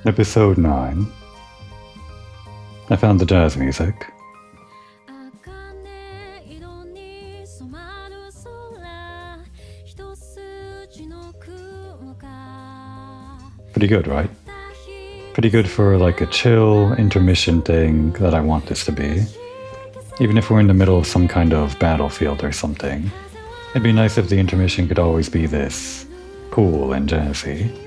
Episode 9. I found the jazz music. Pretty good, right? Pretty good for like a chill intermission thing that I want this to be. Even if we're in the middle of some kind of battlefield or something, it'd be nice if the intermission could always be this cool and jazzy.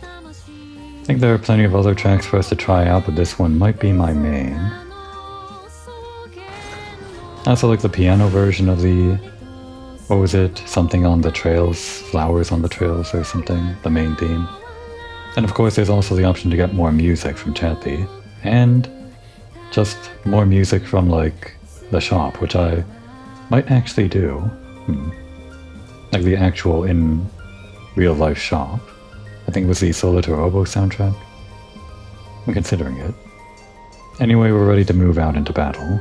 I think there are plenty of other tracks for us to try out, but this one might be my main. I also like the piano version of the... what was it? Something on the trails? Flowers on the trails or something? The main theme. And of course there's also the option to get more music from Chappie. And just more music from like the shop, which I might actually do. Like the actual in real life shop. I think it was the Solo to Robo soundtrack. I'm considering it. Anyway, we're ready to move out into battle.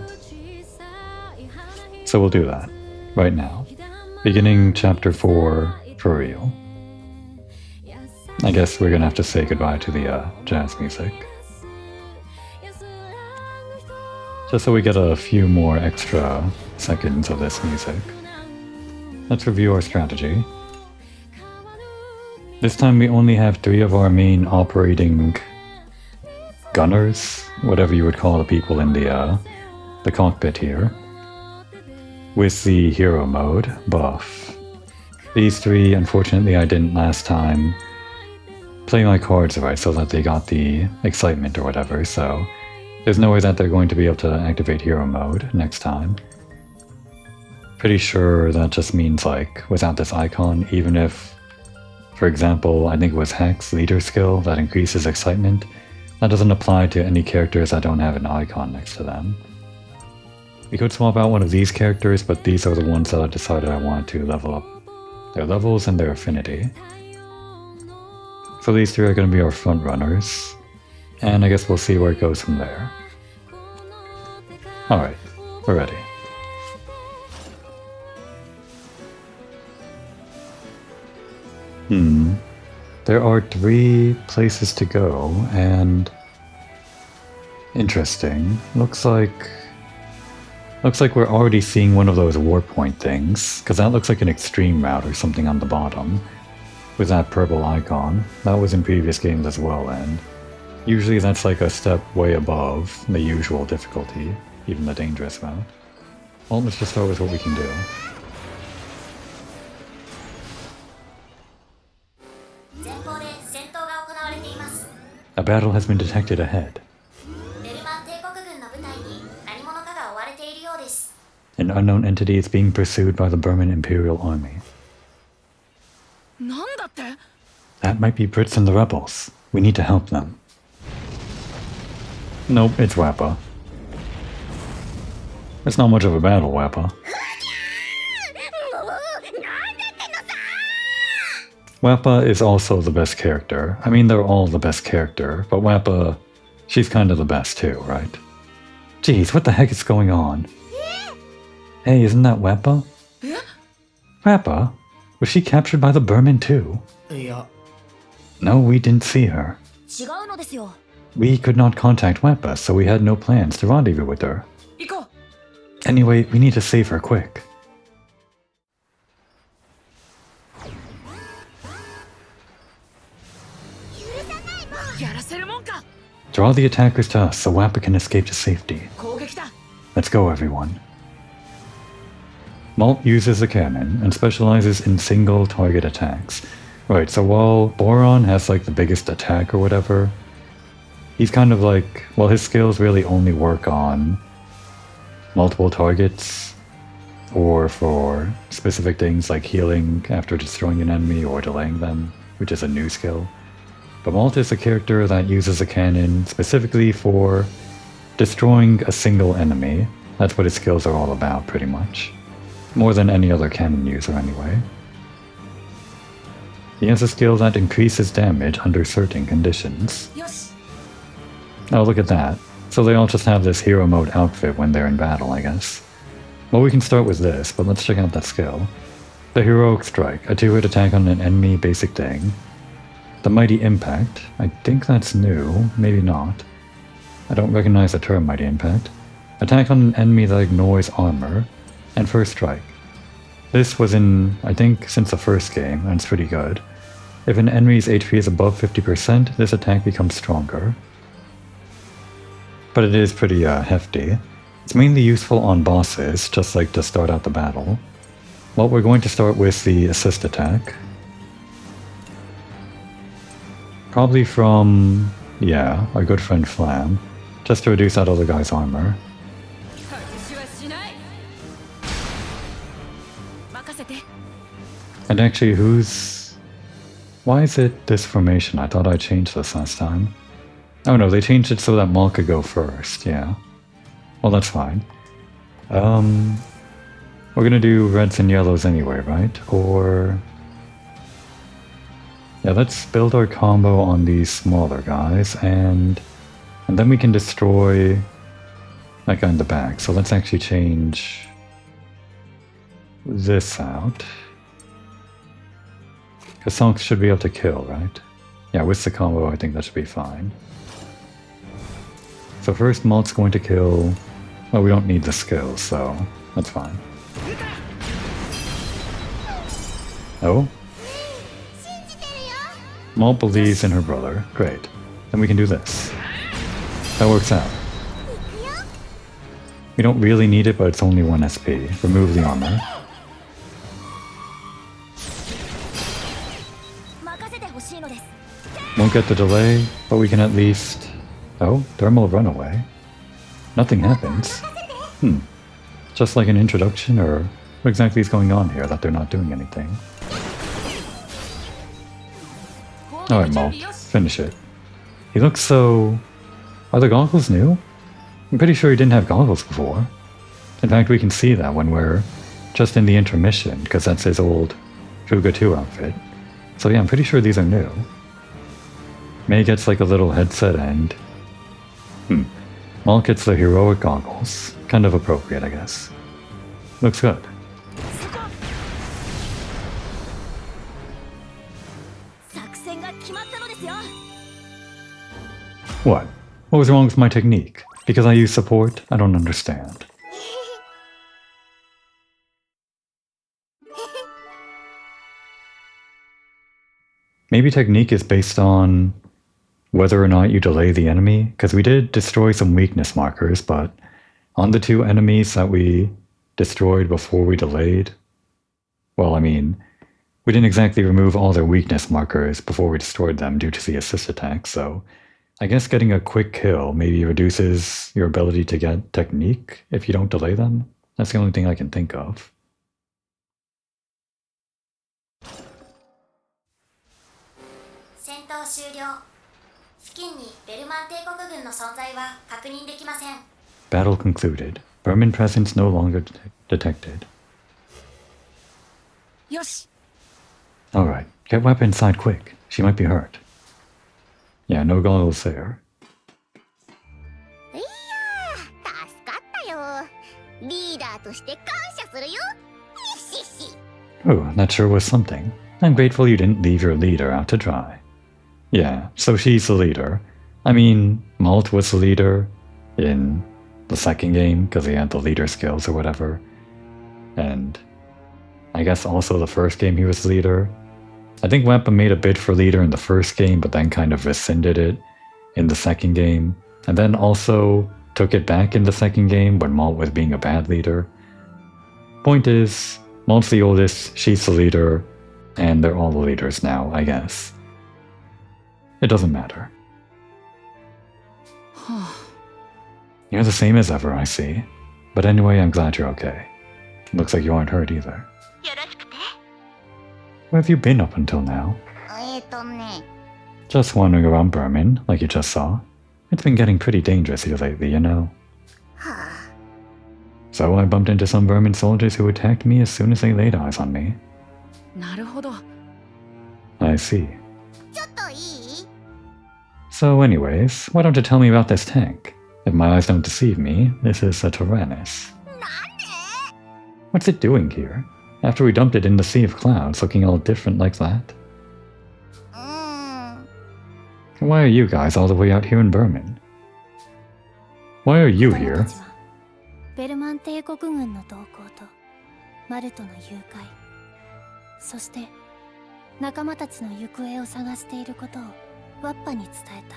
So we'll do that right now. Beginning chapter 4 for real. I guess we're gonna have to say goodbye to the jazz music. Just so we get a few more extra seconds of this music. Let's review our strategy. This time we only have 3 of our main operating gunners, whatever you would call the people in the cockpit here, with the hero mode buff. These 3, unfortunately I didn't last time play my cards right so that they got the excitement or whatever, so there's no way that they're going to be able to activate hero mode next time. Pretty sure that just means like without this icon, even if, for example, I think it was Hex leader skill that increases excitement, that doesn't apply to any characters that don't have an icon next to them. We could swap out one of these characters, but these are the ones that I decided I wanted to level up their levels and their affinity. So these 3 are going to be our front runners, and I guess we'll see where it goes from there. Alright, we're ready. There are 3 places to go, and... interesting. Looks like we're already seeing one of those warp point things, because that looks like an extreme route or something on the bottom, with that purple icon. That was in previous games as well, and usually that's like a step way above the usual difficulty, even the dangerous route. Well, let's just start with what we can do. A battle has been detected ahead. An unknown entity is being pursued by the Burman Imperial Army. That might be Brits and the rebels. We need to help them. Nope, it's Wappa. It's not much of a battle, Wappa. Wappa is also the best character. I mean, they're all the best character, but Wappa, she's kind of the best too, right? Jeez, what the heck is going on? Hey, isn't that Wappa? Wappa? Was she captured by the Burman too? No, we didn't see her. We could not contact Wappa, so we had no plans to rendezvous with her. Anyway, we need to save her quick. Draw the attackers to us so Wappa can escape to safety. Let's go, everyone. Malt uses a cannon and specializes in single target attacks. Right, so while Boron has like the biggest attack or whatever, he's kind of like, well, his skills really only work on multiple targets or for specific things like healing after destroying an enemy or delaying them, which is a new skill. But Malt is a character that uses a cannon specifically for destroying a single enemy. That's what his skills are all about, pretty much. More than any other cannon user, anyway. He has a skill that increases damage under certain conditions. Oh, look at that. So they all just have this hero mode outfit when they're in battle, I guess. Well, we can start with this, but let's check out that skill. The Heroic Strike, a 2-hit attack on an enemy basic thing. The Mighty Impact. I think that's new. Maybe not. I don't recognize the term Mighty Impact. Attack on an enemy that ignores armor. And First Strike. This was in, I think, since the first game, and it's pretty good. If an enemy's HP is above 50%, this attack becomes stronger. But it is pretty hefty. It's mainly useful on bosses, just like to start out the battle. Well, we're going to start with the assist attack. Probably from, yeah, our good friend Flam, just to reduce that other guy's armor. And actually, why is it this formation? I thought I changed this last time. Oh no, they changed it so that Maul could go first, yeah. Well, that's fine. We're gonna do reds and yellows anyway, right? Or... yeah, let's build our combo on these smaller guys, and then we can destroy that guy in the back. So let's actually change this out. Because Sonk should be able to kill, right? Yeah, with the combo, I think that should be fine. So first, Malt's going to kill... well, we don't need the skills, so that's fine. Oh? Malt believes in her brother. Great. Then we can do this. That works out. We don't really need it, but it's only 1 SP. Remove the armor. Won't get the delay, but we can at least... oh, thermal runaway. Nothing happens. Just like an introduction, or what exactly is going on here that they're not doing anything? Alright, Malt. Finish it. He looks so... are the goggles new? I'm pretty sure he didn't have goggles before. In fact, we can see that when we're just in the intermission, because that's his old Fuga 2 outfit. So yeah, I'm pretty sure these are new. May gets like a little headset and... Malt gets the heroic goggles. Kind of appropriate, I guess. Looks good. What? What was wrong with my technique? Because I use support? I don't understand. Maybe technique is based on whether or not you delay the enemy, because we did destroy some weakness markers, but on the 2 enemies that we destroyed before we delayed, well, I mean, we didn't exactly remove all their weakness markers before we destroyed them due to the assist attack, so I guess getting a quick kill maybe reduces your ability to get technique if you don't delay them. That's the only thing I can think of. Battle concluded. Vermin presence no longer detected. Alright, get Wappa inside quick. She might be hurt. Yeah, no goggles there. Oh, that sure was something. I'm grateful you didn't leave your leader out to dry. Yeah, so she's the leader. I mean, Malt was the leader in the second game because he had the leader skills or whatever. And I guess also the first game he was the leader. I think Wappa made a bid for leader in the first game, but then kind of rescinded it in the second game. And then also took it back in the second game when Malt was being a bad leader. Point is, Malt's the oldest, she's the leader, and they're all the leaders now, I guess. It doesn't matter. You're the same as ever, I see. But anyway, I'm glad you're okay. Looks like you aren't hurt either. Where have you been up until now? Just wandering around Berman, like you just saw. It's been getting pretty dangerous here lately, you know. So I bumped into some Vermin soldiers who attacked me as soon as they laid eyes on me. I see. So anyways, why don't you tell me about this tank? If my eyes don't deceive me, this is a Tyrannus. What's it doing here? After we dumped it in the Sea of Clouds, looking all different like that? why are you guys all the way out here in Berman? Why are you here? ベルマン帝国軍の動向とマルトの誘拐、そして仲間たちの行方を探していることをワッパに伝えた。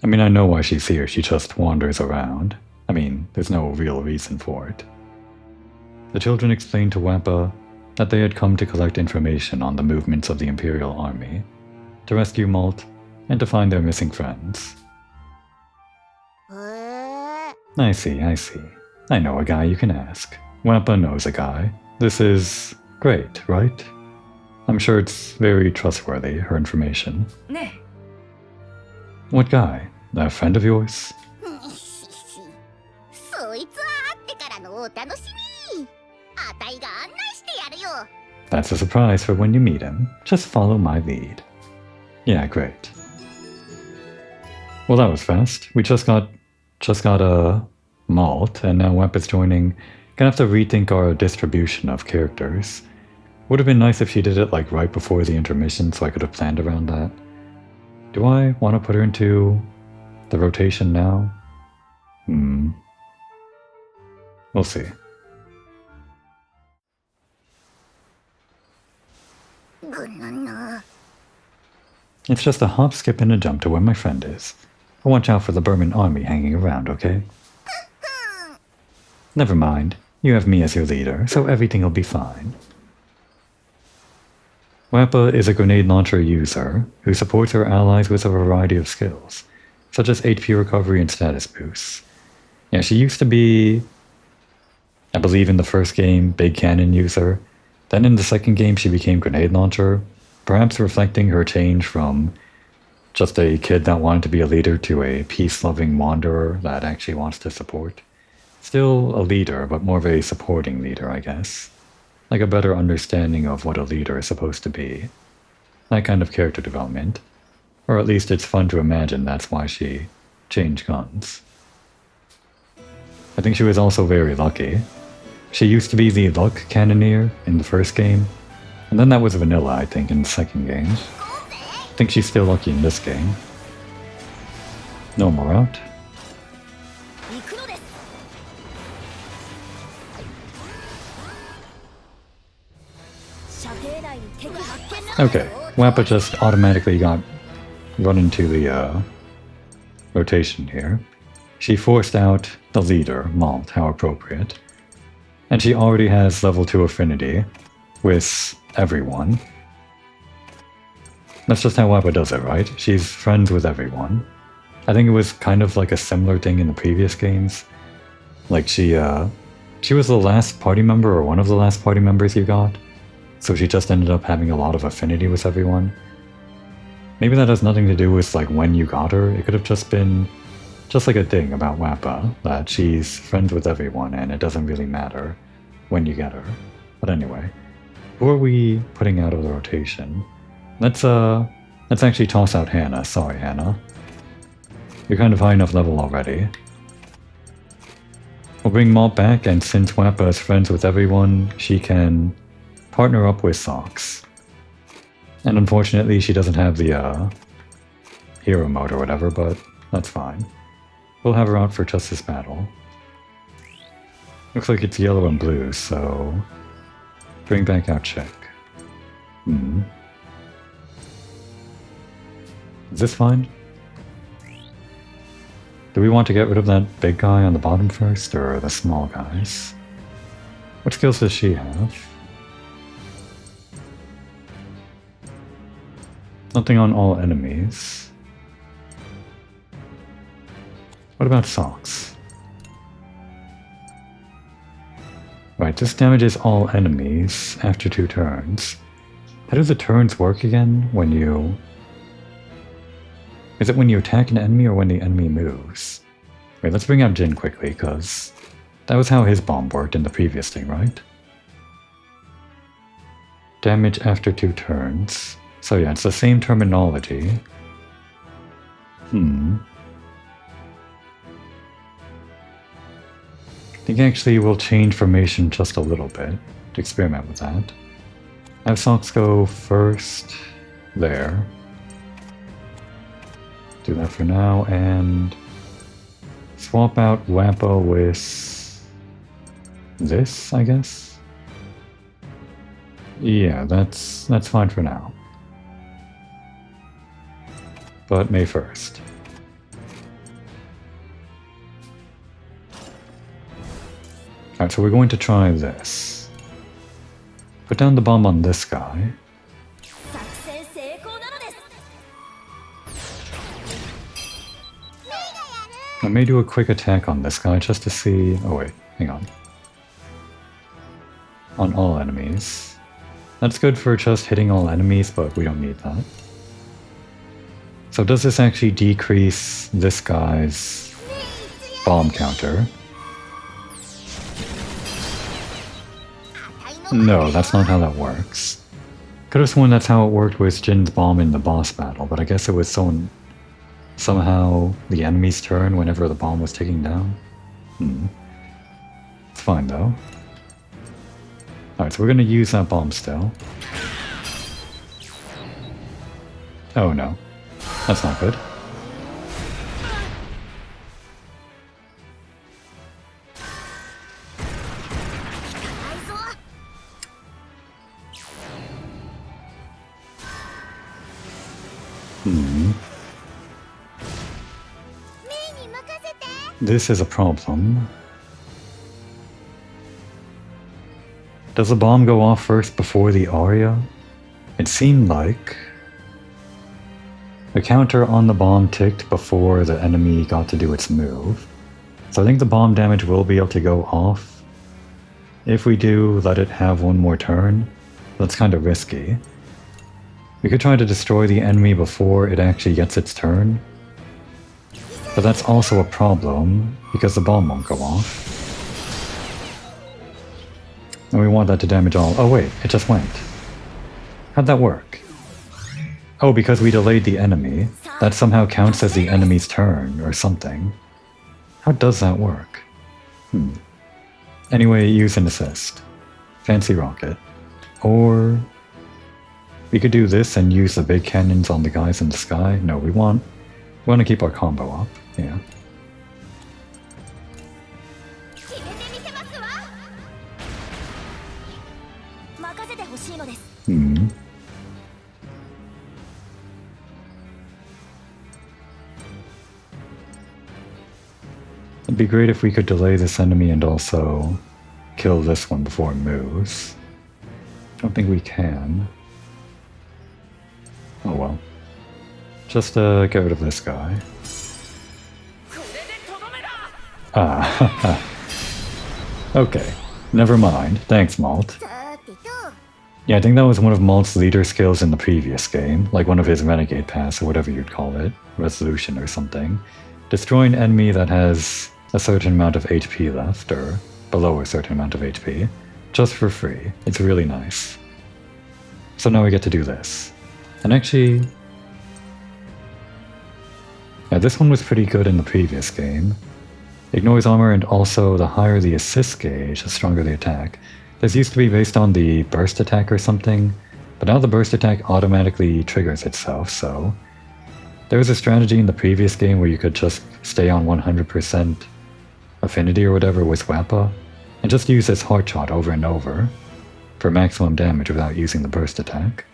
I mean, I know why she's here. She just wanders around. I mean, there's no real reason for it. The children explained to Wappa that they had come to collect information on the movements of the Imperial Army, to rescue Malt, and to find their missing friends. I see, I see. I know a guy you can ask. Wappa knows a guy. This is great, right? I'm sure it's very trustworthy, her information. What guy? A friend of yours? That's a surprise for when you meet him. Just follow my lead. Yeah, great. Well, that was fast. We just got a Malt, and now Wappa's joining. Gonna have to rethink our distribution of characters. Would have been nice if she did it like right before the intermission, so I could have planned around that. Do I want to put her into the rotation now? We'll see. It's just a hop, skip, and a jump to where my friend is. I'll watch out for the Burman army hanging around, okay? Never mind. You have me as your leader, so everything will be fine. Wappa is a grenade launcher user who supports her allies with a variety of skills, such as HP recovery and status boosts. Yeah, she used to be, I believe in the first game, big cannon user. Then in the second game she became grenade launcher, perhaps reflecting her change from just a kid that wanted to be a leader to a peace-loving wanderer that actually wants to support. Still a leader, but more of a supporting leader, I guess. Like a better understanding of what a leader is supposed to be. That kind of character development. Or at least it's fun to imagine that's why she changed guns. I think she was also very lucky. She used to be the luck cannoneer in the first game, and then that was vanilla, I think, in the second game. I think she's still lucky in this game. No more out. Okay, Wappa just automatically got run into the rotation here. She forced out the leader, Malt, how appropriate. And she already has level 2 affinity with everyone. That's just how Wappa does it, right? She's friends with everyone. I think it was kind of like a similar thing in the previous games. Like she was the last party member, or one of the last party members you got. So she just ended up having a lot of affinity with everyone. Maybe that has nothing to do with like when you got her. It could have just been just like a thing about Wappa, that she's friends with everyone and it doesn't really matter when you get her. But anyway, who are we putting out of the rotation? Let's actually toss out Hannah. Sorry, Hannah. You're kind of high enough level already. We'll bring Malt back, and since Wappa is friends with everyone, she can partner up with Socks. And unfortunately, she doesn't have the hero mode or whatever, but that's fine. We'll have her out for just this battle. Looks like it's yellow and blue, so bring back out Check. Is this fine? Do we want to get rid of that big guy on the bottom first, or the small guys? What skills does she have? Nothing on all enemies. What about Socks? Right, this damages all enemies after 2 turns. How do the turns work again when you... Is it when you attack an enemy or when the enemy moves? Wait, let's bring out Jin quickly, because that was how his bomb worked in the previous thing, right? Damage after 2 turns. So yeah, it's the same terminology. I think actually we'll change formation just a little bit to experiment with that. Have Socks go first there. Do that for now, and swap out Wappa with this, I guess? Yeah, that's fine for now. But May 1st. Alright, so we're going to try this. Put down the bomb on this guy. I may do a quick attack on this guy just to see... Oh wait, hang on. On all enemies. That's good for just hitting all enemies, but we don't need that. So does this actually decrease this guy's bomb counter? No, that's not how that works. Could have sworn that's how it worked with Jin's bomb in the boss battle, but I guess it was somehow the enemy's turn whenever the bomb was ticking down. It's fine though. Alright, so we're gonna use that bomb still. Oh no. That's not good. This is a problem. Does the bomb go off first before the aria? It seemed like the counter on the bomb ticked before the enemy got to do its move. So I think the bomb damage will be able to go off. If we do let it have one more turn, that's kind of risky. We could try to destroy the enemy before it actually gets its turn. But that's also a problem, because the bomb won't go off. And we want that to damage all... Oh wait, it just went. How'd that work? Oh, because we delayed the enemy. That somehow counts as the enemy's turn, or something. How does that work? Anyway, use an assist. Fancy rocket. Or... we could do this and use the big cannons on the guys in the sky. No, we want to keep our combo up. Yeah. It'd be great if we could delay this enemy and also kill this one before it moves. Don't think we can. Oh well. Just get rid of this guy. Ah, okay. Never mind. Thanks, Malt. Yeah, I think that was one of Malt's leader skills in the previous game, like one of his renegade pass or whatever you'd call it, resolution or something. Destroy an enemy that has a certain amount of HP left, or below a certain amount of HP, just for free. It's really nice. So now we get to do this. And actually... yeah, this one was pretty good in the previous game. Ignores armor, and also the higher the assist gauge, the stronger the attack. This used to be based on the burst attack or something, but now the burst attack automatically triggers itself, so... there was a strategy in the previous game where you could just stay on 100% affinity or whatever with Wappa, and just use this heart shot over and over for maximum damage without using the burst attack.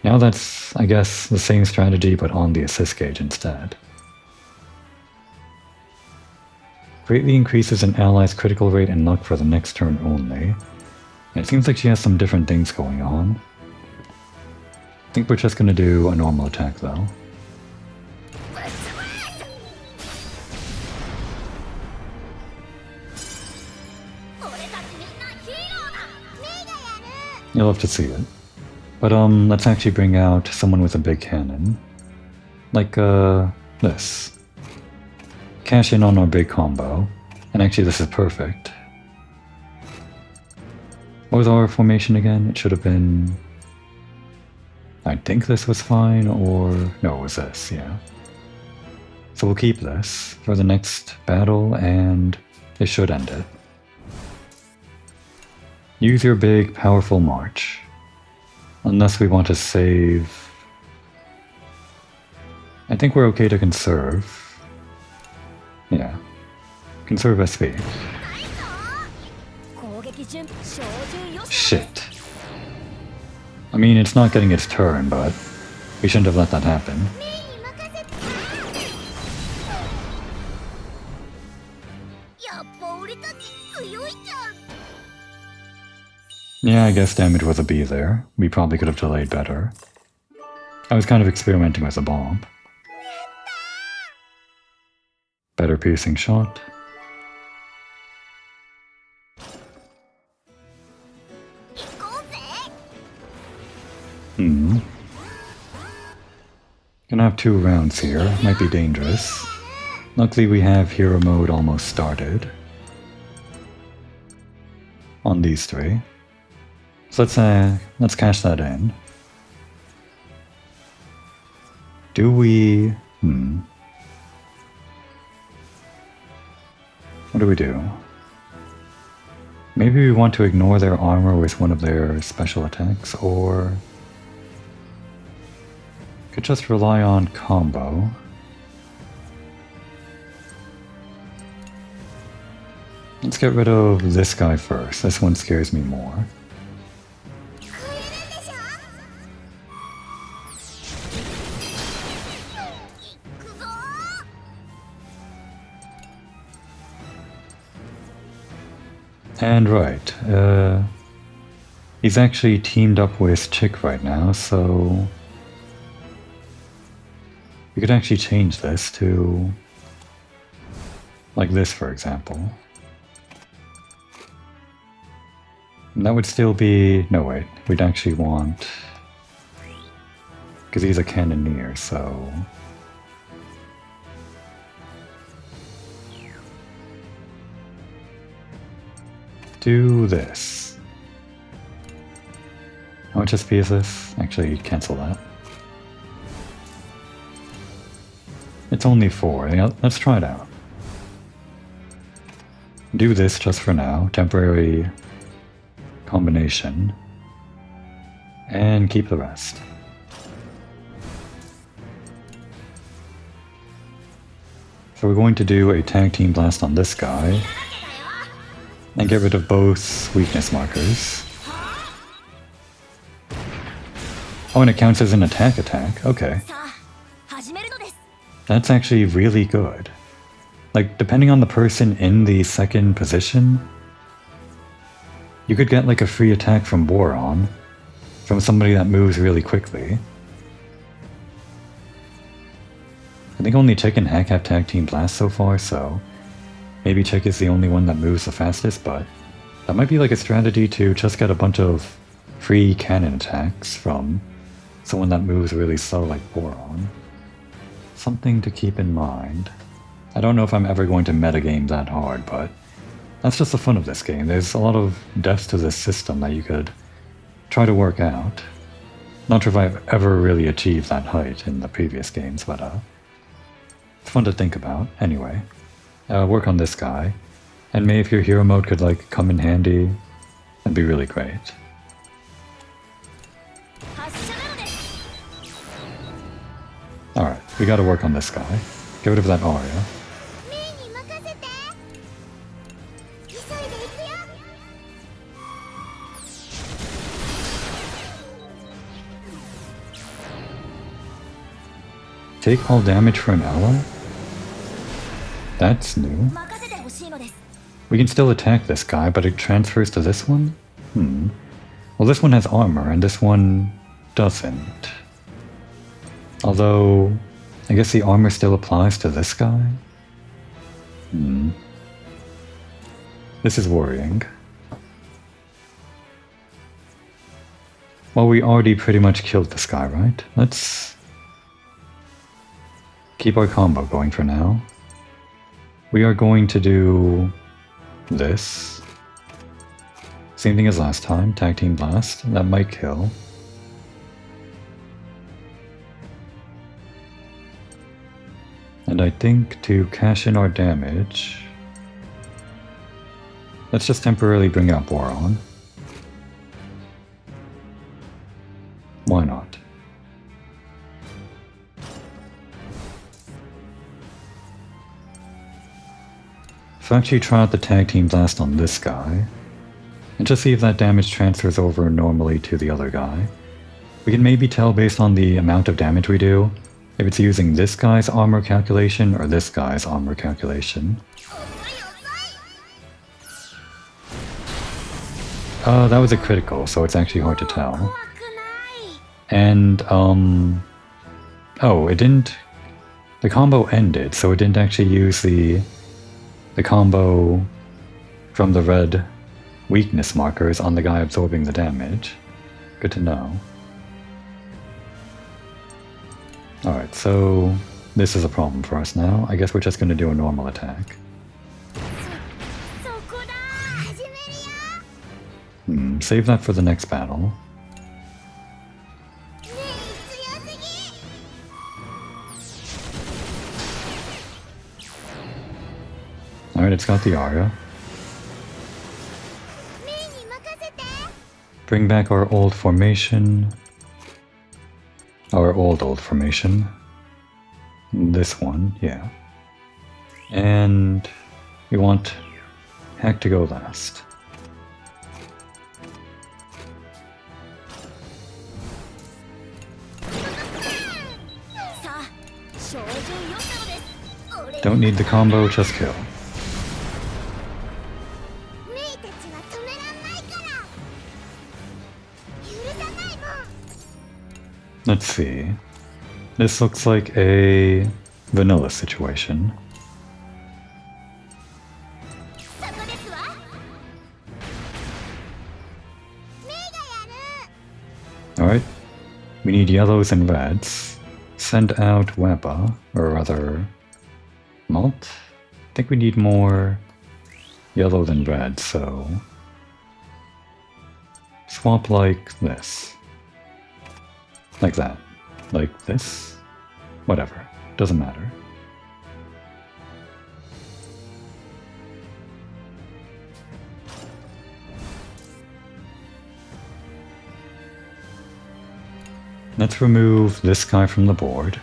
Now that's, I guess, the same strategy but on the assist gauge instead. Greatly increases an ally's critical rate and luck for the next turn only. And it seems like she has some different things going on. I think we're just gonna do a normal attack though. You'll have to see it. But let's actually bring out someone with a big cannon. Like, this. Cash in on our big combo. And actually this is perfect. What was our formation again? It should have been... I think this was fine, or... no, it was this, yeah. So we'll keep this for the next battle, and it should end it. Use your big, powerful march. Unless we want to save... I think we're okay to conserve. Yeah. Conserve SP. Shit. I mean, it's not getting its turn, but we shouldn't have let that happen. Yeah, I guess damage was a B there. We probably could have delayed better. I was kind of experimenting with a bomb. Better piercing shot. Gonna have 2 rounds here. Might be dangerous. Luckily we have hero mode almost started. On these 3. So let's cash that in. Do we... What do we do? Maybe we want to ignore their armor with one of their special attacks, or... could just rely on combo. Let's get rid of this guy first. This one scares me more. And right, he's actually teamed up with Chick right now, so we could actually change this to like this, for example. And that would still be... no, wait, we'd actually want... because he's a cannoneer, so... do this. How much SP is this? Actually, cancel that. It's only 4. Yeah, let's try it out. Do this just for now. Temporary combination. And keep the rest. So we're going to do a tag team blast on this guy. And get rid of both weakness markers. Oh, and it counts as an attack. Okay. That's actually really good. Like, depending on the person in the second position, you could get like a free attack from Boron, from somebody that moves really quickly. I think only Chick and Hack have tag team blast so far, so... maybe Chick is the only one that moves the fastest, but that might be like a strategy to just get a bunch of free cannon attacks from someone that moves really slow like Boron. Something to keep in mind. I don't know if I'm ever going to metagame that hard, but that's just the fun of this game. There's a lot of depths to this system that you could try to work out. Not sure if I've ever really achieved that height in the previous games, but it's fun to think about. Anyway. Work on this guy, and maybe if your hero mode could like come in handy, that'd be really great. Alright, we gotta work on this guy. Get rid of that aria. Take all damage for an ally? That's new. We can still attack this guy, but it transfers to this one? Well, this one has armor, and this one doesn't. Although, I guess the armor still applies to this guy? This is worrying. Well, we already pretty much killed this guy, right? Let's keep our combo going for now. We are going to do this. Same thing as last time, tag team blast. That might kill. And I think to cash in our damage, let's just temporarily bring out Boron. Why not? So actually try out the tag team blast on this guy, and just see if that damage transfers over normally to the other guy. We can maybe tell based on the amount of damage we do, if it's using this guy's armor calculation or this guy's armor calculation. That was a critical, so it's actually hard to tell. And, oh, it didn't... The combo ended, so it didn't actually use the combo from the red weakness markers on the guy absorbing the damage. Good to know. Alright, so this is a problem for us now. I guess we're just going to do a normal attack. Save that for the next battle. Alright, it's got the aura. Bring back our old formation. Our old formation. This one, yeah. And we want Hack to go last. Don't need the combo, just kill. Let's see. This looks like a vanilla situation. Alright. We need yellows and reds. Send out Wappa, or rather... Malt? I think we need more yellow than red, so... Swap like this. Like that. Like this? Whatever. Doesn't matter. Let's remove this guy from the board,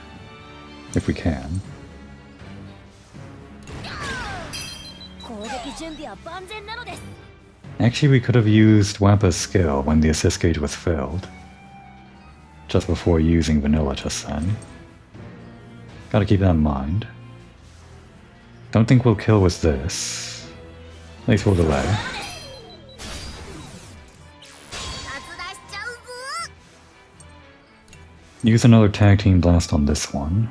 if we can. Actually, we could have used Wappa's skill when the assist gauge was filled. Just before using vanilla just then. Gotta keep that in mind. Don't think we'll kill with this. At least we'll delay. Use another tag team blast on this one.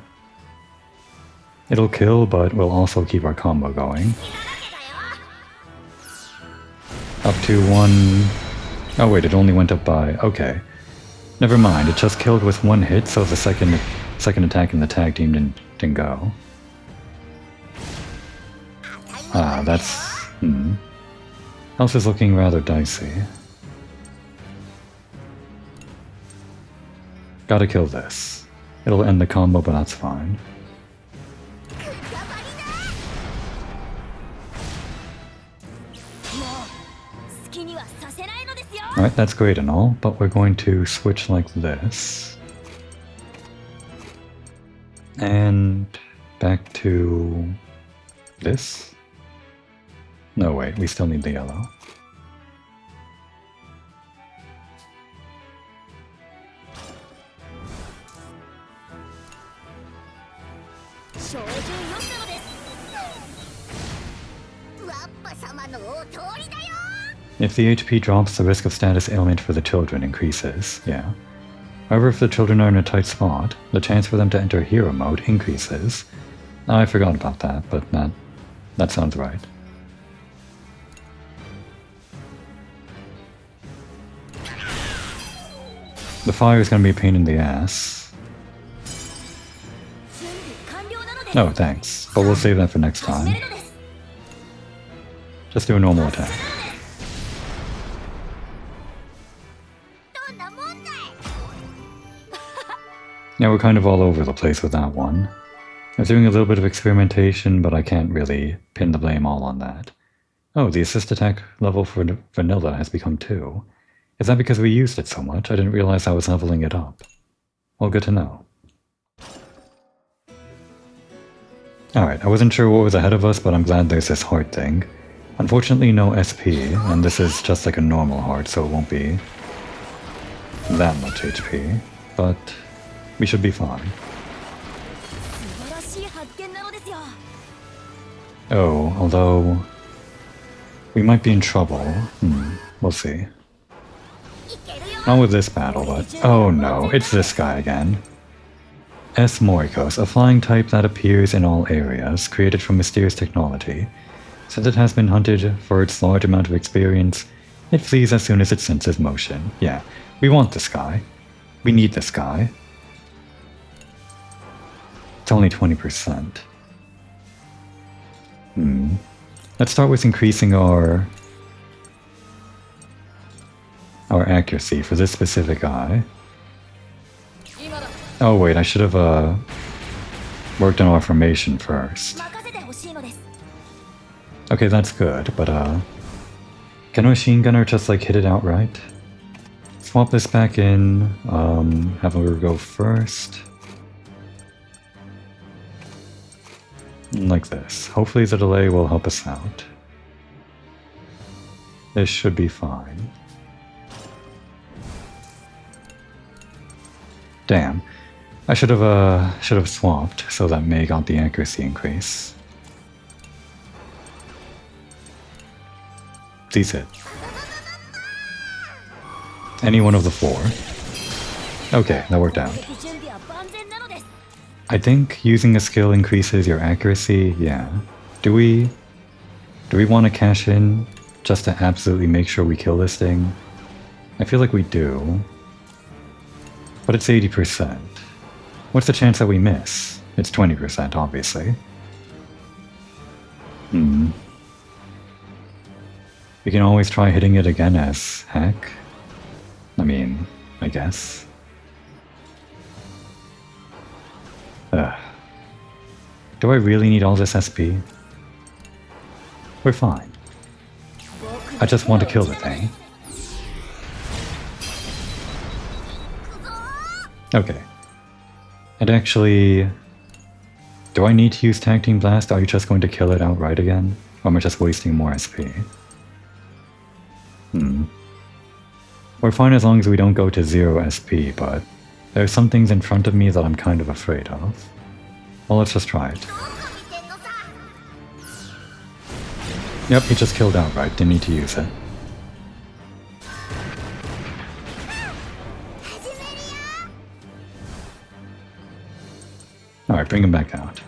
It'll kill, but we'll also keep our combo going. Up to one... Oh wait, it only went up by... Okay. Never mind, it just killed with one hit, so the second attack in the tag team didn't go. Ah, that's... Else is looking rather dicey. Gotta kill this. It'll end the combo, but that's fine. Alright, that's great and all, but we're going to switch like this. And back to this? No, wait, we still need the yellow. If the HP drops, the risk of status ailment for the children increases, yeah. However, if the children are in a tight spot, the chance for them to enter hero mode increases. I forgot about that, but that sounds right. The fire is going to be a pain in the ass. Oh, thanks. But we'll save that for next time. Just do a normal attack. Yeah, we're kind of all over the place with that one. I was doing a little bit of experimentation, but I can't really pin the blame all on that. Oh, the assist attack level for vanilla has become 2. Is that because we used it so much? I didn't realize I was leveling it up. Well, good to know. Alright, I wasn't sure what was ahead of us, but I'm glad there's this heart thing. Unfortunately, no SP, and this is just like a normal heart, so it won't be that much HP, but we should be fine. Oh, although we might be in trouble. We'll see. Not with this battle, but oh no, it's this guy again. S. Morikos, a flying type that appears in all areas, created from mysterious technology. Since it has been hunted for its large amount of experience, it flees as soon as it senses motion. Yeah, we want this guy. We need this guy. It's only 20%. Let's start with increasing our accuracy for this specific eye. Oh wait, I should have worked on our formation first. Okay, that's good, but can a machine gunner just like hit it outright? Swap this back in, have her go first. Like this. Hopefully the delay will help us out. This should be fine. Damn. I should have swapped so that May got the accuracy increase. Please hit. Any one of the 4. Okay, that worked out. I think using a skill increases your accuracy, yeah. Do we want to cash in just to absolutely make sure we kill this thing? I feel like we do. But it's 80%. What's the chance that we miss? It's 20%, obviously. We can always try hitting it again as hack. I mean, I guess. Do I really need all this SP? We're fine. I just want to kill the thing. Okay. And actually... Do I need to use Tag Team Blast? Are you just going to kill it outright again? Or am I just wasting more SP? We're fine as long as we don't go to 0 SP, but there are some things in front of me that I'm kind of afraid of. Well, let's just try it. Yep, he just killed outright, didn't need to use it. Alright, bring him back out.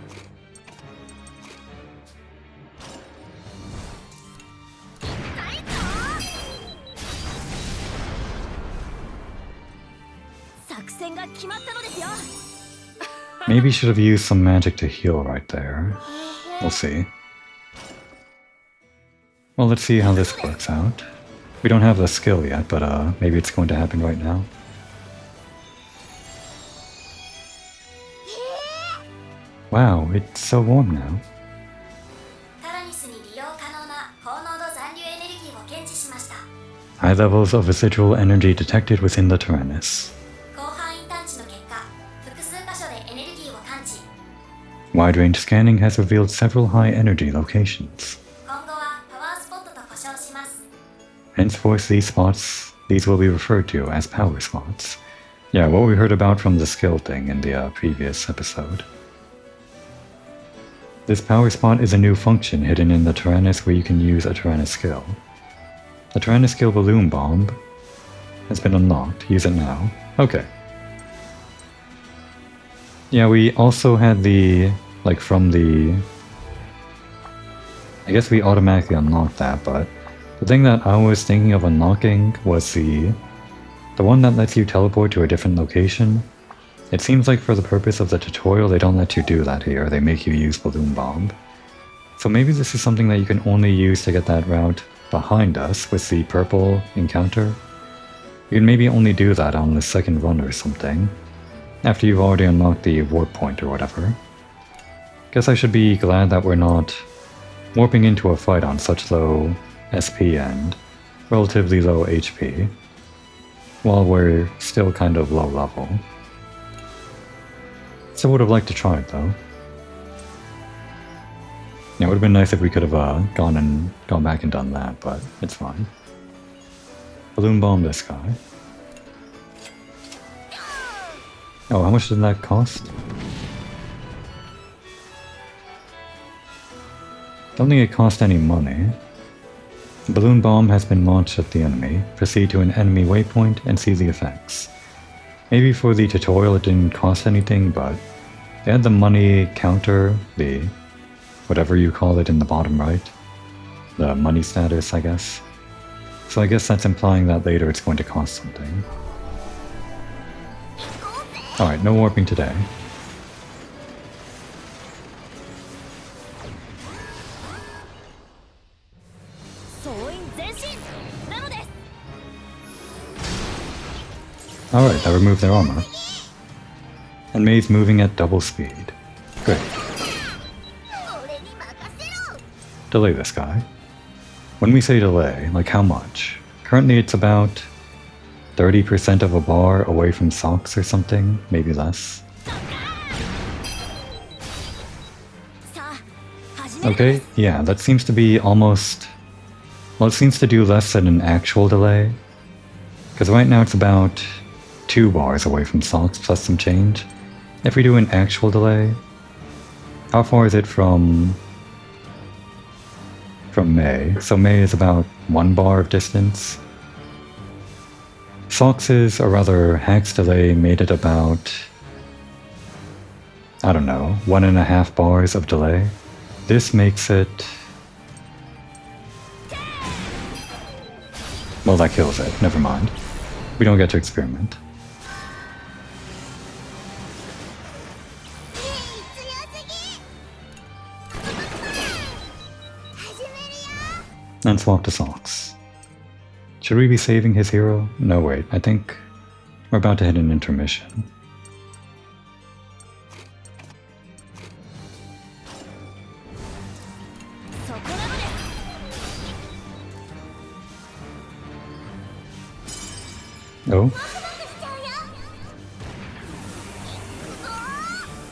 Maybe should have used some magic to heal right there. We'll see. Well, let's see how this works out. We don't have the skill yet, but maybe it's going to happen right now. Wow, it's so warm now. High levels of residual energy detected within the Tyrannus. Wide-range scanning has revealed several high-energy locations. Henceforth, these will be referred to as power spots. Yeah, what we heard about from the skill thing in the previous episode. This power spot is a new function hidden in the Tyrannus where you can use a Tyrannus skill. The Tyrannus skill Balloon Bomb has been unlocked. Use it now. Okay. Yeah, we also had the... like from the... I guess we automatically unlocked that, but... the thing that I was thinking of unlocking was the one that lets you teleport to a different location. It seems like for the purpose of the tutorial they don't let you do that here, they make you use Balloon Bomb. So maybe this is something that you can only use to get that route behind us with the purple encounter. You can maybe only do that on the second run or something, after you've already unlocked the warp point or whatever. Guess I should be glad that we're not warping into a fight on such low SP and relatively low HP, while we're still kind of low level. So would have liked to try it though. Yeah, it would have been nice if we could have gone back and done that, but it's fine. Balloon bomb this guy. Oh, how much did that cost? Don't think it cost any money. The balloon bomb has been launched at the enemy. Proceed to an enemy waypoint and see the effects. Maybe for the tutorial it didn't cost anything, but they had the money counter, the whatever you call it in the bottom right. The money status, I guess. So I guess that's implying that later it's going to cost something. Alright, no warping today. Alright, that removed their armor. And May's moving at double speed. Great. Delay this guy. When we say delay, like how much? Currently it's about 30% of a bar away from socks or something, maybe less. Okay, yeah, that seems to be almost... Well, it seems to do less than an actual delay. Because right now it's about 2 bars away from socks plus some change. If we do an actual delay, how far is it from May? So May is about 1 bar of distance. Socks's, or rather Hack's delay made it about, I don't know, 1.5 bars of delay. This makes it... Well, that kills it. Never mind. We don't get to experiment. And swap to socks. Should we be saving his hero? No, wait. I think we're about to hit an intermission. Oh?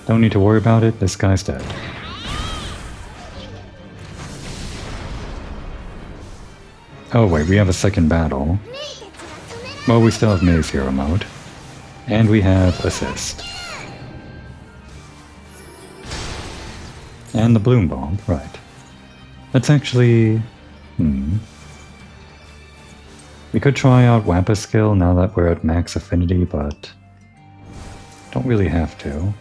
Don't need to worry about it, this guy's dead. Oh wait, we have a second battle. Well, we still have May's hero mode. And we have assist. And the bloom bomb, right. That's actually... We could try out Wappa's skill now that we're at max affinity, but... don't really have to.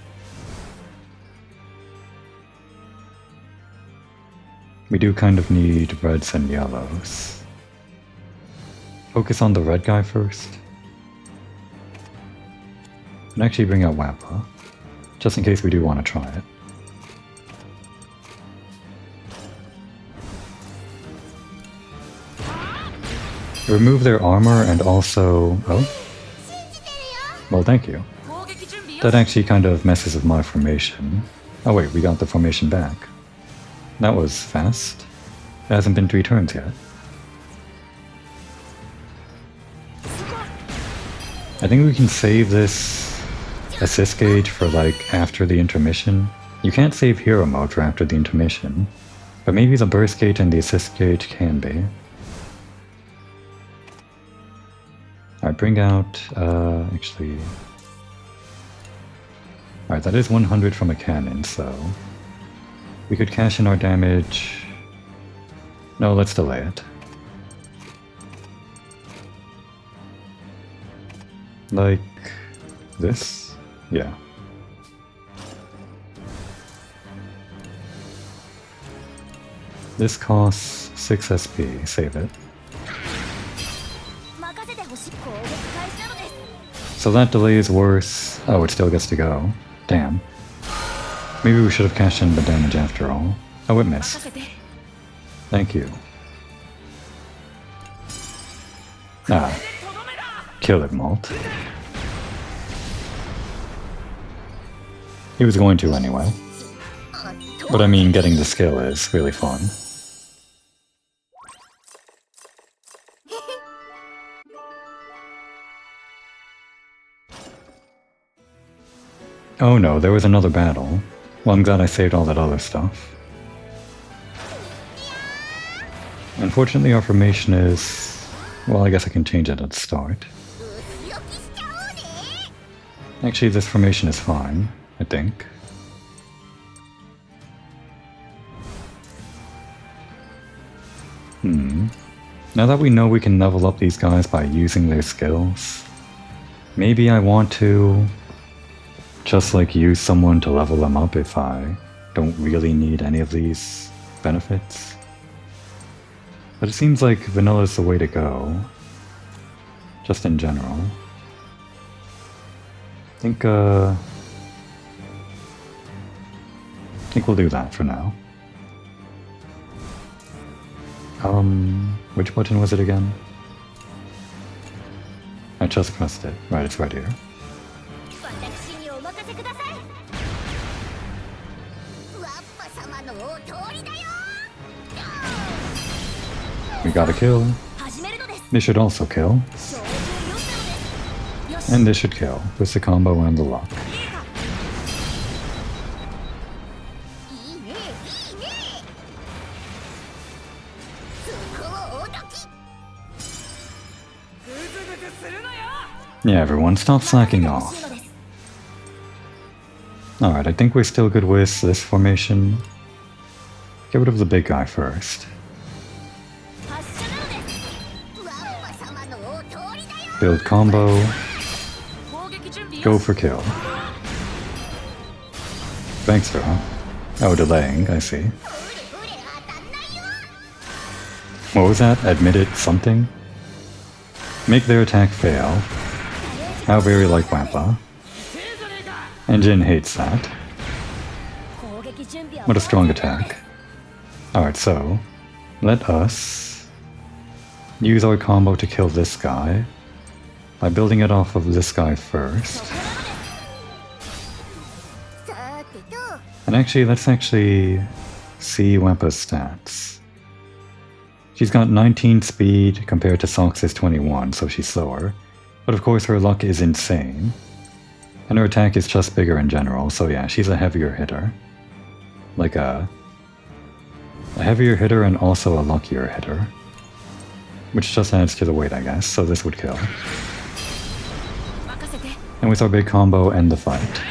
We do kind of need reds and yellows. Focus on the red guy first. And actually bring out Wappa, just in case we do want to try it. Remove their armor and also... oh? Well, thank you. That actually kind of messes with my formation. Oh wait, we got the formation back. That was fast. It hasn't been 3 turns yet. I think we can save this assist gauge for like after the intermission. You can't save hero mode for after the intermission, but maybe the burst gauge and the assist gauge can be. Alright, bring out, actually... Alright, that is 100 from a cannon, so... we could cash in our damage... No, let's delay it. Like... this? Yeah. This costs 6 SP, save it. So that delay is worse. Oh, it still gets to go. Damn. Maybe we should have cashed in the damage after all. Oh, it missed. Thank you. Ah. Kill it, Malt. He was going to anyway. But I mean, getting the skill is really fun. Oh no, there was another battle. Well, I'm glad I saved all that other stuff. Unfortunately, our formation is... Well, I guess I can change it at the start. Actually, this formation is fine, I think. Now that we know we can level up these guys by using their skills, maybe I want to just like use someone to level them up if I don't really need any of these benefits. But it seems like vanilla is the way to go, just in general. I think we'll do that for now. Which button was it again? I just pressed it. Right, it's right here. We got a kill. This should also kill. And this should kill, with the combo and the lock. Yeah, everyone, stop slacking off. Alright, I think we're still good with this formation. Get rid of the big guy first. Build combo. Go for kill. Thanks, sir. Oh, delaying, I see. What was that? Admitted something? Make their attack fail. How very like Wappa. And Jin hates that. What a strong attack. Alright, so let us use our combo to kill this guy by building it off of this guy first. And actually, let's actually see Wappa's stats. She's got 19 speed compared to Sox's 21, so she's slower. But of course her luck is insane. And her attack is just bigger in general, so yeah, she's a heavier hitter. Like a heavier hitter and also a luckier hitter. Which just adds to the weight, I guess, so this would kill. And with our big combo, end the fight.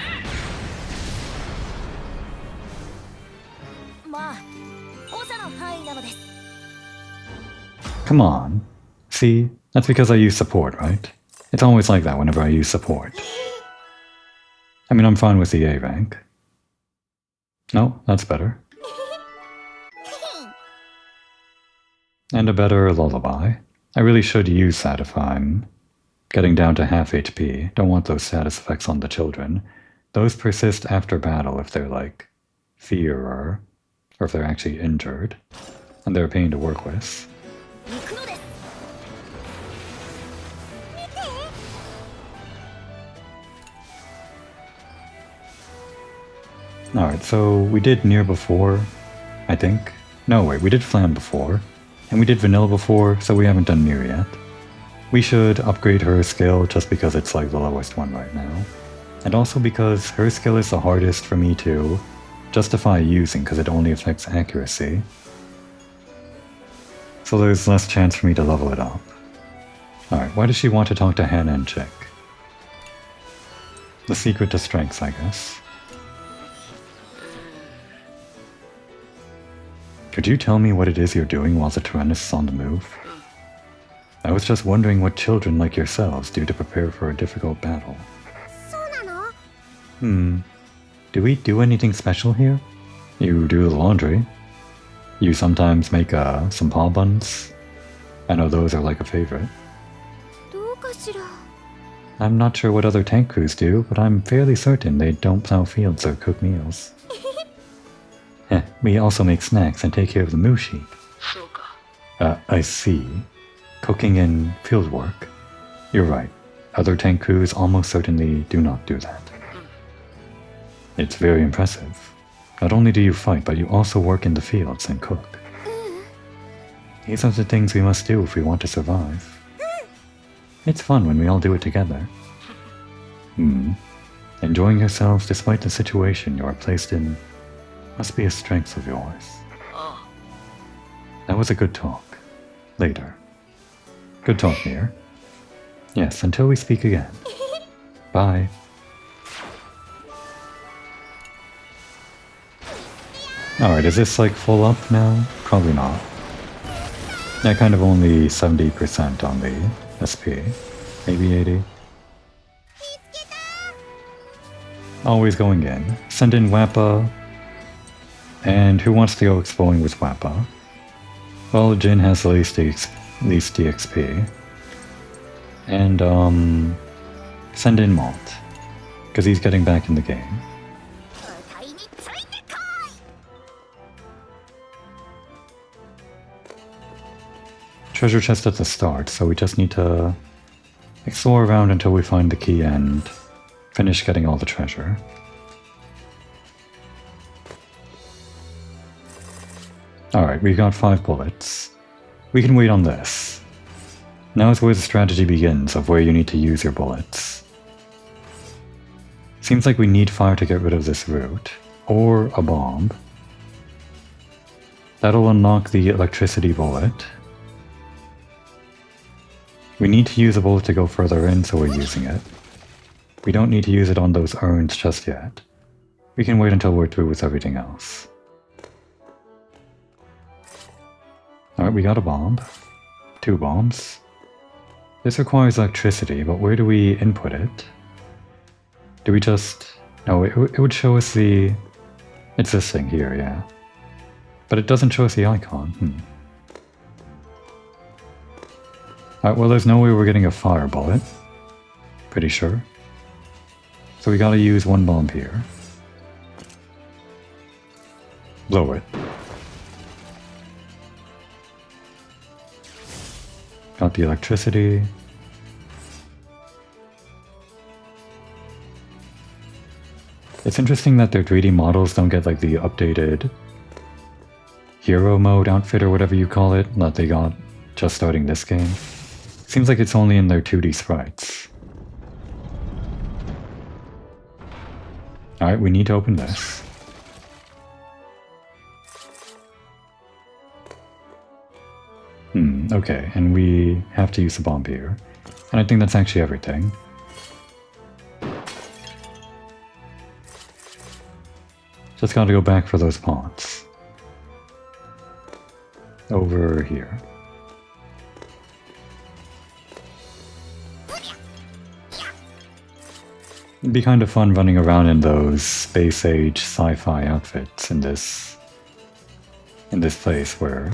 Come on. See? That's because I use support, right? It's always like that whenever I use support. I mean, I'm fine with the A rank. No, that's better. And a better lullaby. I really should use that if I'm getting down to half HP. Don't want those status effects on the children. Those persist after battle if they're like fear or if they're actually injured. And they're a pain to work with. Alright, so we did Near before, I think. No, wait, we did Flam before. And we did Vanilla before, so we haven't done Near yet. We should upgrade her skill just because it's like the lowest one right now. And also because her skill is the hardest for me to justify using because it only affects accuracy. So there's less chance for me to level it up. Alright, why does she want to talk to Hannah and Chick? The secret to strengths, I guess. Could you tell me what it is you're doing while the Tyrannus is on the move? I was just wondering what children like yourselves do to prepare for a difficult battle. Do we do anything special here? You do the laundry. You sometimes make some paw buns. I know those are like a favorite. I'm not sure what other tank crews do, but I'm fairly certain they don't plow fields or cook meals. We also make snacks and take care of the moo sheep. I see. Cooking and field work. You're right. Other tank crews almost certainly do not do that. It's very impressive. Not only do you fight, but you also work in the fields and cook. These are the things we must do if we want to survive. It's fun when we all do it together. Enjoying yourselves despite the situation you are placed in must be a strength of yours. That was a good talk. later. Good talk, Mir. Yes, until we speak again. Bye. Alright, is this like full up now? Probably not. Yeah, kind of only 70% on the SP. Maybe 80. Always going in. Send in Wappa. And who wants to go exploring with Wappa? Well, Jin has the least DXP. And, send in Malt. Because he's getting back in the game. Treasure chest at the start, so we just need to explore around until we find the key and finish getting all the treasure. Alright, we got 5 bullets. We can wait on this. Now is where the strategy begins of where you need to use your bullets. Seems like we need fire to get rid of this root, or a bomb. That'll unlock the electricity bullet. We need to use a bullet to go further in, so we're using it. We don't need to use it on those urns just yet. We can wait until we're through with everything else. Alright, we got a bomb. 2 bombs. This requires electricity, but where do we input it? Do we just... No, it would show us the... It's this thing here, yeah. But it doesn't show us the icon. Alright, well there's no way we're getting a fire bullet. Pretty sure. So we gotta use 1 bomb here. Blow it. Got the electricity. It's interesting that their 3D models don't get like the updated hero mode outfit or whatever you call it that they got just starting this game. Seems like it's only in their 2D sprites. Alright, we need to open this. Okay, and we have to use the bomb here. And I think that's actually everything. Just gotta go back for those pots. Over here. It'd be kind of fun running around in those space-age sci-fi outfits in this place where...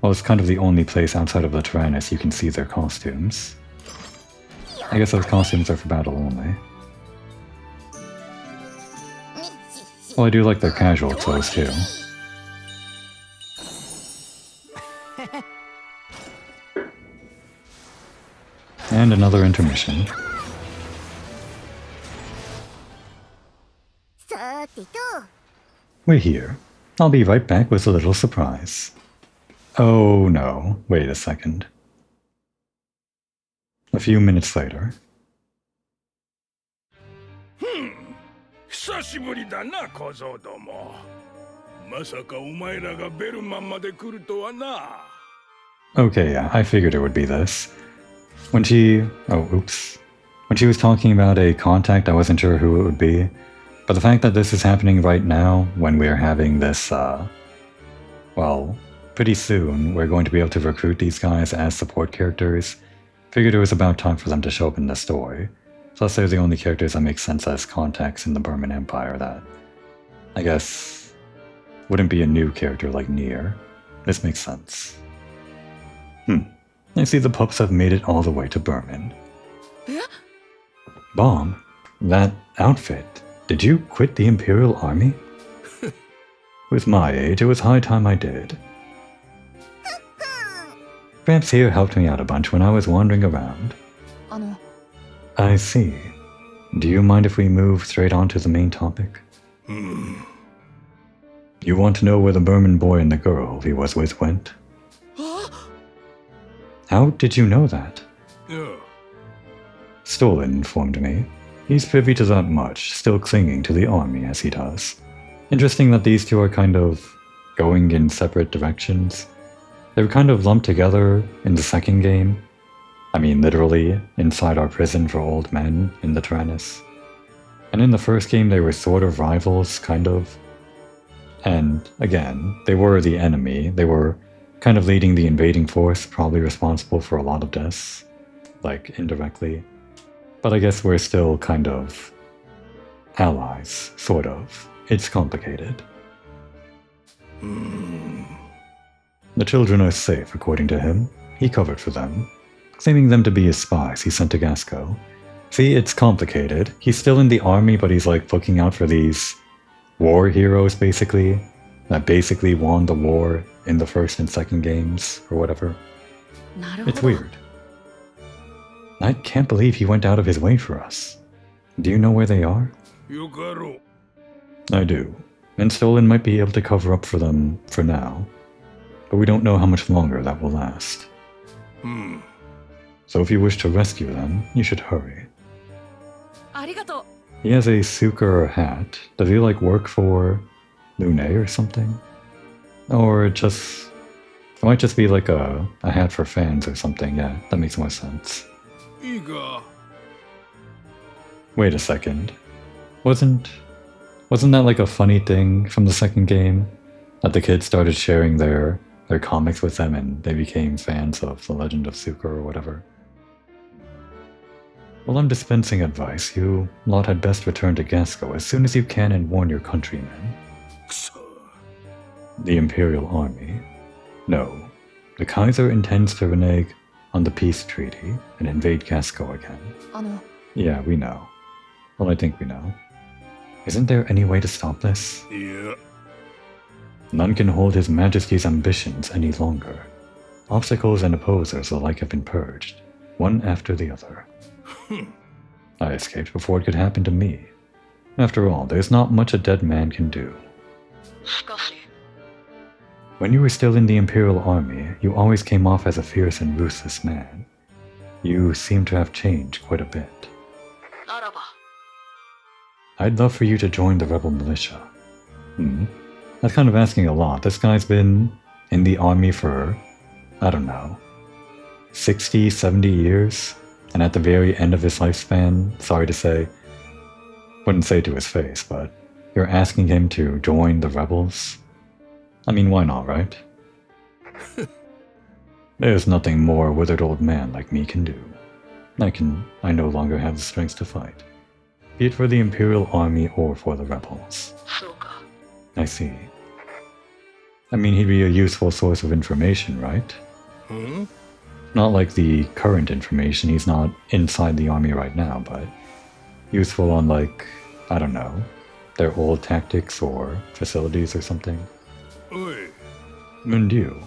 Well, it's kind of the only place outside of the Tyrannus you can see their costumes. I guess those costumes are for battle only. Well, I do like their casual clothes too. And another intermission. We're here. I'll be right back with a little surprise. Oh no, wait a second. A few minutes later. 久しぶりだな、小僧ども。まさかお前らがベルマンまで来るとはな。Okay, yeah, I figured it would be this. When she... Oh, oops. When she was talking about a contact, I wasn't sure who it would be. But the fact that this is happening right now, when we're having this, well, pretty soon, we're going to be able to recruit these guys as support characters. Figured it was about time for them to show up in the story. Plus, they're the only characters that make sense as contacts in the Burman Empire that, I guess, wouldn't be a new character like Nier. This makes sense. I see the pups have made it all the way to Burman. Bomb? That outfit? Did you quit the Imperial Army? With my age, it was high time I did. Gramps here helped me out a bunch when I was wandering around. I see. Do you mind if we move straight on to the main topic? You want to know where the Burman boy and the girl he was with went? How did you know that? Stolen informed me. He's privy to that much, still clinging to the army as he does. Interesting that these two are kind of going in separate directions. They were kind of lumped together in the second game. I mean, literally, inside our prison for old men in the Tyrannus. And in the first game, they were sort of rivals, kind of. And again, they were the enemy. They were kind of leading the invading force, probably responsible for a lot of deaths, like indirectly. But I guess we're still kind of allies, sort of. It's complicated. The children are safe, according to him. He covered for them, claiming them to be his spies he sent to Gasco. See, it's complicated. He's still in the army, but he's like looking out for these war heroes, basically, that basically won the war in the first and second games, or whatever. It's weird. I can't believe he went out of his way for us. Do you know where they are? I do. And Stolen might be able to cover up for them for now. But we don't know how much longer that will last. So if you wish to rescue them, you should hurry. He has a suker hat. Does he like work for Lune or something? Or just... it might just be like a hat for fans or something. Yeah, that makes more sense. Wait a second. Wasn't that like a funny thing from the second game? That the kids started sharing their comics with them and they became fans of The Legend of Suker or whatever. Well, I'm dispensing advice. You lot had best return to Gasco as soon as you can and warn your countrymen. The Imperial Army? No. The Kaiser intends to renege on the peace treaty and invade Gasco again. Yeah, we know. Well, I think we know. Isn't there any way to stop this? Yeah. None can hold His Majesty's ambitions any longer. Obstacles and opposers alike have been purged, one after the other. I escaped before it could happen to me. After all, there's not much a dead man can do. When you were still in the Imperial Army, you always came off as a fierce and ruthless man. You seem to have changed quite a bit. I'd love for you to join the rebel militia. That's kind of asking a lot. This guy's been in the army for, I don't know, 60, 70 years? And at the very end of his lifespan, sorry to say, wouldn't say to his face, but you're asking him to join the rebels? I mean, why not, right? There's nothing more a withered old man like me can do. I no longer have the strength to fight. Be it for the Imperial Army or for the rebels. I see. I mean, he'd be a useful source of information, right? Not like the current information, he's not inside the army right now, but useful on like, I don't know, their old tactics or facilities or something. Mon Dieu,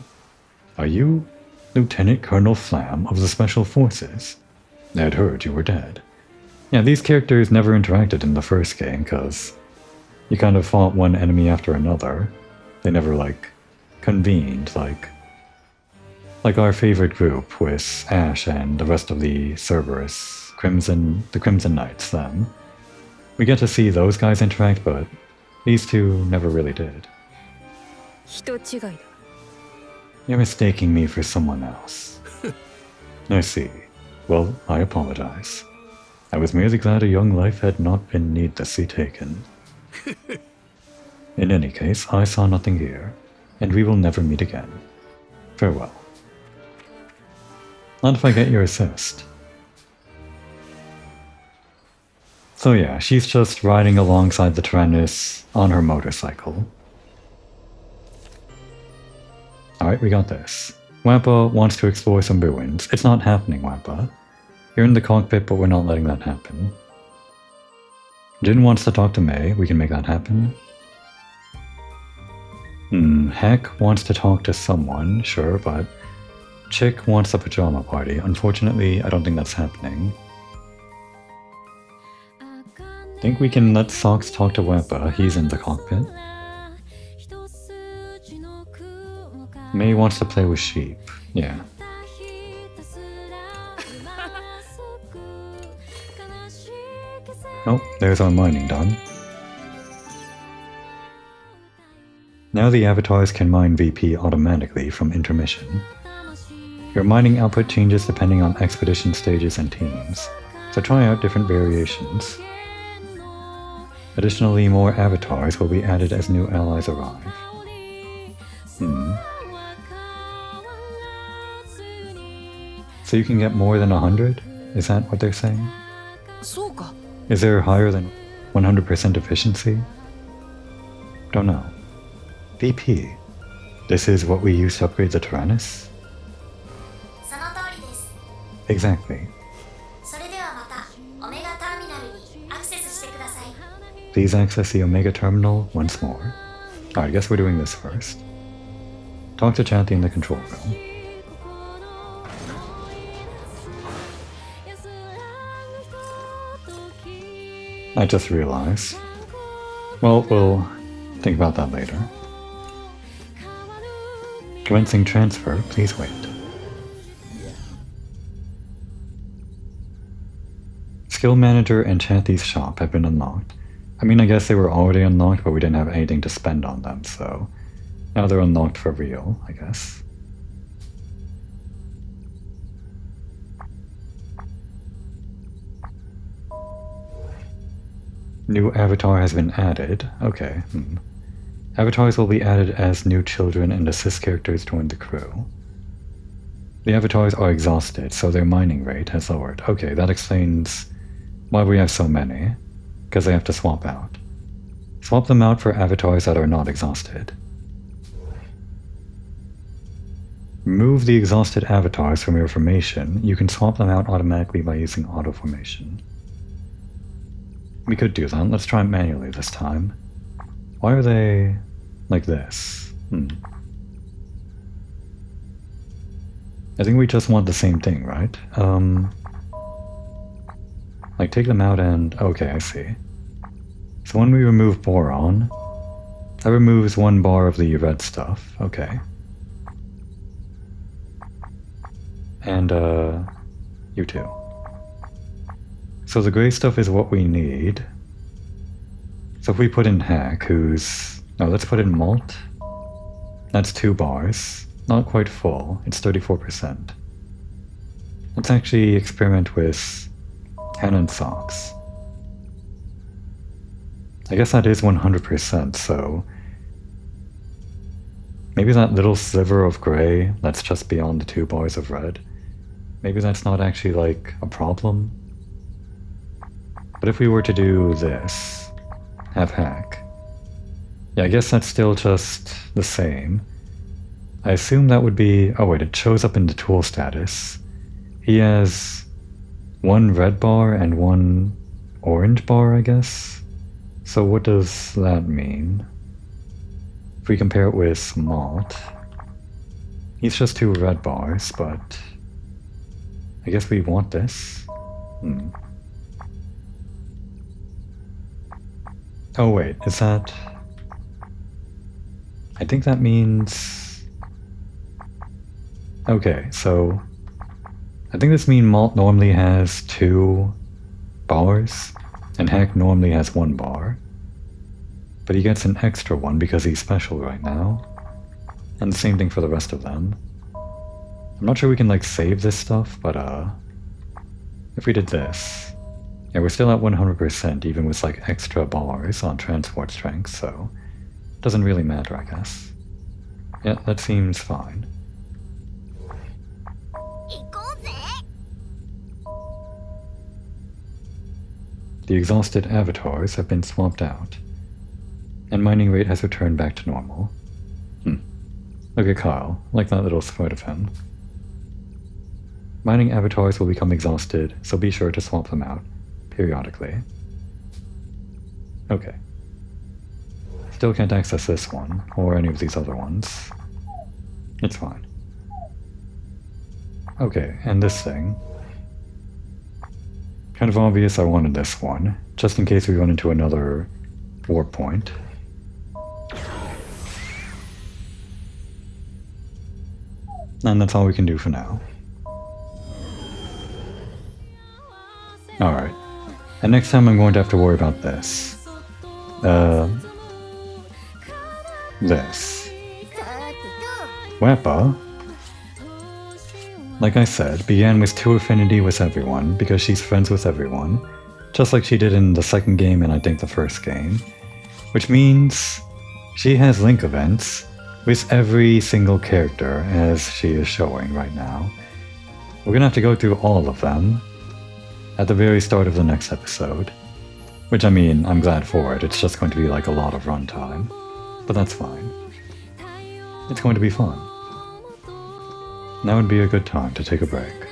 are you Lieutenant Colonel Flam of the Special Forces? I'd heard you were dead. Yeah, these characters never interacted in the first game, because you kind of fought one enemy after another. They never, like, convened, like our favorite group with Ash and the rest of the Cerberus, the Crimson Knights, them. We get to see those guys interact, but these two never really did. You're mistaking me for someone else. I see. Well, I apologize. I was merely glad a young life had not been needlessly taken. In any case, I saw nothing here, and we will never meet again. Farewell. Not if I get your assist. So yeah, she's just riding alongside the Tyrannus on her motorcycle. Alright, we got this. Wappa wants to explore some ruins. It's not happening, Wappa. You're in the cockpit, but we're not letting that happen. Jin wants to talk to May. We can make that happen. Heck wants to talk to someone, sure, but Chick wants a pajama party. Unfortunately, I don't think that's happening. Think we can let Socks talk to Wappa. He's in the cockpit. May wants to play with sheep. Yeah. Oh, there's our mining done. Now the avatars can mine VP automatically from intermission. Your mining output changes depending on expedition stages and teams, so try out different variations. Additionally, more avatars will be added as new allies arrive. So you can get more than 100? Is that what they're saying? Is there higher than 100% efficiency? Don't know. VP. This is what we use to upgrade the Tyrannus? Exactly. Please access the Omega Terminal once more. Alright, I guess we're doing this first. Talk to Chatty in the control room. I just realized. Well, we'll think about that later. Commencing transfer, please wait. Skill Manager and Chatty's shop have been unlocked. I mean, I guess they were already unlocked, but we didn't have anything to spend on them, so now they're unlocked for real, I guess. New avatar has been added. Okay. Avatars will be added as new children and assist characters join the crew. The avatars are exhausted, so their mining rate has lowered. Okay, that explains why we have so many, because they have to swap out. Swap them out for avatars that are not exhausted. Remove the exhausted avatars from your formation. You can swap them out automatically by using auto formation. We could do that. Let's try it manually this time. Why are they like this? I think we just want the same thing, right? Like take them out and... okay, I see. So when we remove boron, that removes 1 bar of the red stuff. Okay. And, you too. So the gray stuff is what we need. So if we put in Hack, who's... no, let's put in Malt. That's 2 bars. Not quite full. It's 34%. Let's actually experiment with Cannon Socks. I guess that is 100%, so... maybe that little sliver of gray that's just beyond the 2 bars of red. Maybe that's not actually, like, a problem. But if we were to do this, have Hack, yeah, I guess that's still just the same. I assume that would be... oh wait, it shows up in the tool status. He has 1 red bar and 1 orange bar, I guess? So what does that mean? If we compare it with Malt, he's just 2 red bars, but I guess we want this. Oh wait, is that... I think that means... okay, so... I think this means Malt normally has 2 bars, and Hack normally has 1 bar. But he gets an extra one because he's special right now. And the same thing for the rest of them. I'm not sure we can, like, save this stuff, but, if we did this... yeah, we're still at 100% even with, like, extra bars on transport strength, so... doesn't really matter, I guess. Yeah, that seems fine. The exhausted avatars have been swapped out, and mining rate has returned back to normal. Look at Kyle, like that little sprite of him. Mining avatars will become exhausted, so be sure to swap them out, periodically. Okay. Still can't access this one, or any of these other ones. It's fine. Okay, and this thing. Kind of obvious I wanted this one, just in case we run into another warp point. And that's all we can do for now. Alright. And next time I'm going to have to worry about this. this. Wappa, like I said, began with 2 affinity with everyone because she's friends with everyone, just like she did in the second game and I think the first game, which means she has link events with every single character as she is showing right now. We're gonna have to go through all of them at the very start of the next episode, which I mean, I'm glad for it, it's just going to be like a lot of runtime, but that's fine. It's going to be fun. Now would be a good time to take a break.